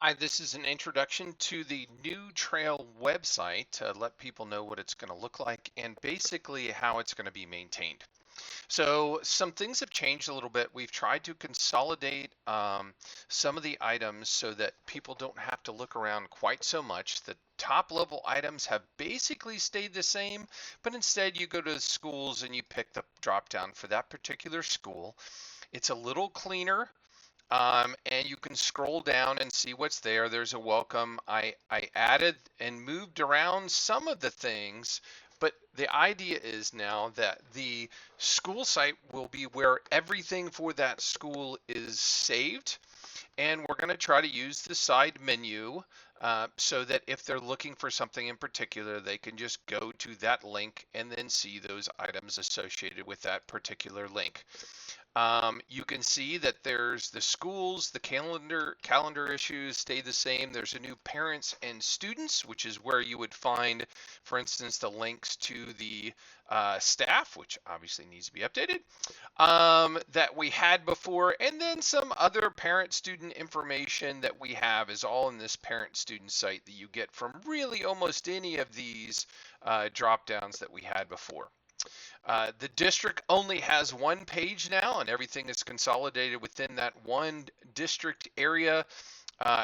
Hi, this is an introduction to the new trail website to let people know what it's going to look like and basically how it's going to be maintained. So some things have changed a little bit. We've tried to consolidate some of the items so that people don't have to look around quite so much. The top level items have basically stayed the same, but instead you go to the schools and you pick the drop down for that particular school. It's a little cleaner. And you can scroll down and see what's there. There's a welcome. I added and moved around some of the things, but the idea is now that the school site will be where everything for that school is saved. And we're going to try to use the side menu so that if they're looking for something in particular, they can just go to that link and then see those items associated with that particular link. You can see that there's the schools, the calendar issues stay the same. There's a new parents and students, which is where you would find, for instance, the links to the staff, which obviously needs to be updated, that we had before, and then some other parent student information that we have is all in this parent student site that you get from really almost any of these drop downs that we had before. The district only has one page now, and everything is consolidated within that one district area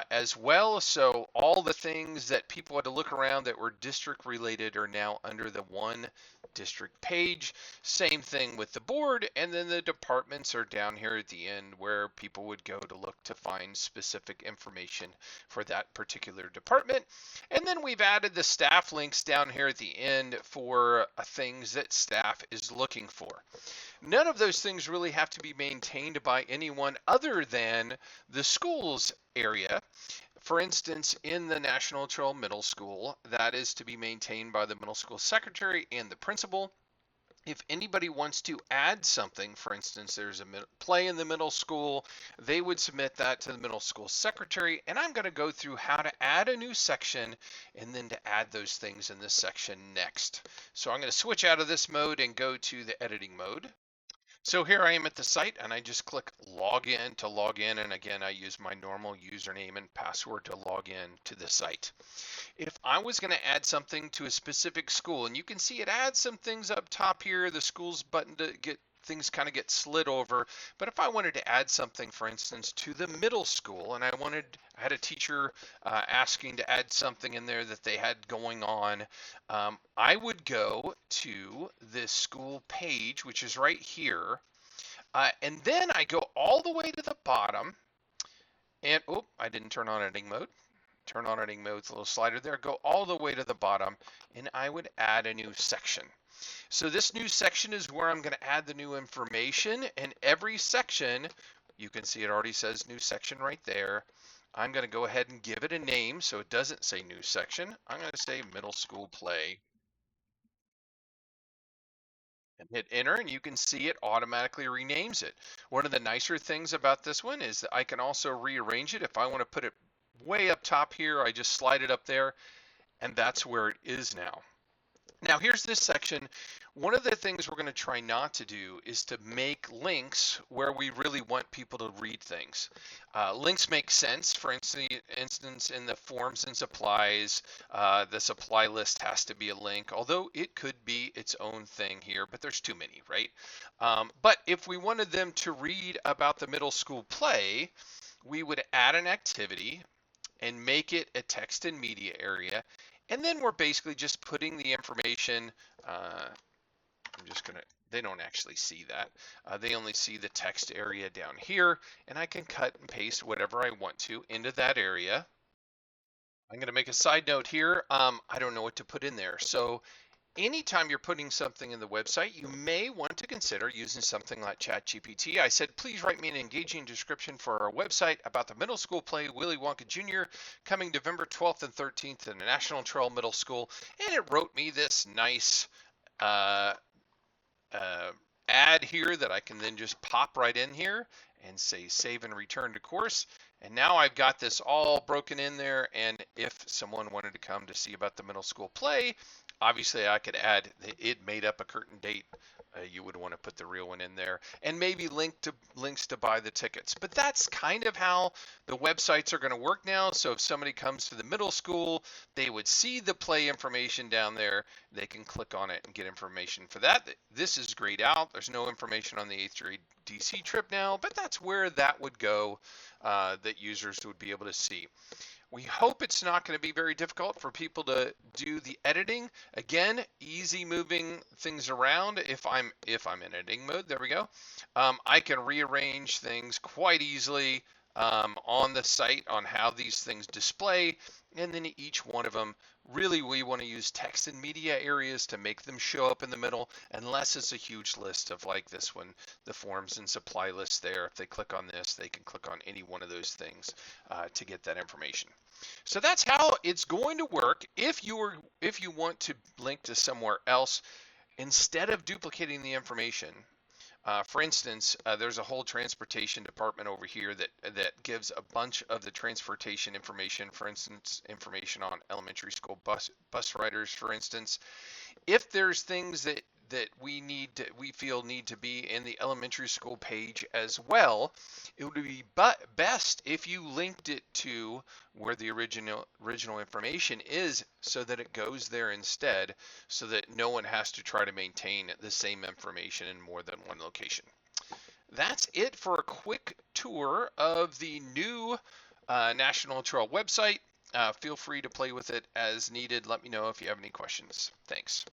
as well. So all the things that people had to look around that were district related are now under the one district page. Same thing with the board, and then the departments are down here at the end where people would go to look to find specific information for that particular department. And then we've added the staff links down here at the end for things that staff is looking for. None of those things really have to be maintained by anyone other than the schools area. For instance, in the National Trail Middle School, that is to be maintained by the middle school secretary and the principal. If anybody wants to add something, for instance, there's a play in the middle school, they would submit that to the middle school secretary, and I'm going to go through how to add a new section and then to add those things in this section next. So I'm going to switch out of this mode and go to the editing mode. So here I am at the site and I just click log in to log in, and again I use my normal username and password to log in to the site. If I was going to add something to a specific school, and you can see it adds some things up top here, the schools button to get things kind of get slid over. But if I wanted to add something, for instance, to the middle school, and I had a teacher asking to add something in there that they had going on, I would go to this school page, which is right here, and then I go all the way to the bottom, and oh, I didn't turn on editing mode. Turn on editing mode, the little slider there, go all the way to the bottom, and I would add a new section. So this new section is where I'm going to add the new information, and every section, you can see it already says new section right there. I'm going to go ahead and give it a name so it doesn't say new section. I'm going to say middle school play and hit enter, and you can see it automatically renames it. One of the nicer things about this one is that I can also rearrange it. If I want to put it way up top here, I just slide it up there, and that's where it is now. Now here's this section. One of the things we're going to try not to do is to make links where we really want people to read things. Links make sense. For instance, in the forms and supplies, the supply list has to be a link, although it could be its own thing here, but there's too many, right? But if we wanted them to read about the middle school play, we would add an activity and make it a text and media area. And then we're basically just putting the information. I'm just going to, they don't actually see that. They only see the text area down here, and I can cut and paste whatever I want to into that area. I'm going to make a side note here. I don't know what to put in there. So anytime you're putting something in the website, you may want to consider using something like ChatGPT. I said, please write me an engaging description for our website about the middle school play Willy Wonka Jr. coming November 12th and 13th in the National Trail Middle School. And it wrote me this nice uh, ad here that I can then just pop right in here and say save and return to course. And now I've got this all broken in there, and if someone wanted to come to see about the middle school play, Obviously, I could add it made up a curtain date. You would want to put the real one in there, and maybe links to buy the tickets. But that's kind of how the websites are going to work now. So if somebody comes to the middle school, they would see the play information down there. They can click on it and get information for that. This is grayed out. There's no information on the 8th grade DC trip now, but that's where that would go, that users would be able to see. We hope it's not going to be very difficult for people to do the editing. Again, easy moving things around. If I'm in editing mode, there we go. I can rearrange things quite easily on the site on how these things display, and then each one of them. Really, we want to use text and media areas to make them show up in the middle, unless it's a huge list of like this one, the forms and supply list there. If they click on this, they can click on any one of those things to get that information. So that's how it's going to work. If you want to link to somewhere else, instead of duplicating the information, for instance, there's a whole transportation department over here that gives a bunch of the transportation information. For instance, information on elementary school bus riders, for instance. If there's things that we feel need to be in the elementary school page as well, it would be best if you linked it to where the original information is, so that it goes there instead, so that no one has to try to maintain the same information in more than one location. That's it for a quick tour of the new National Trail website. Feel free to play with it as needed. Let me know if you have any questions. Thanks.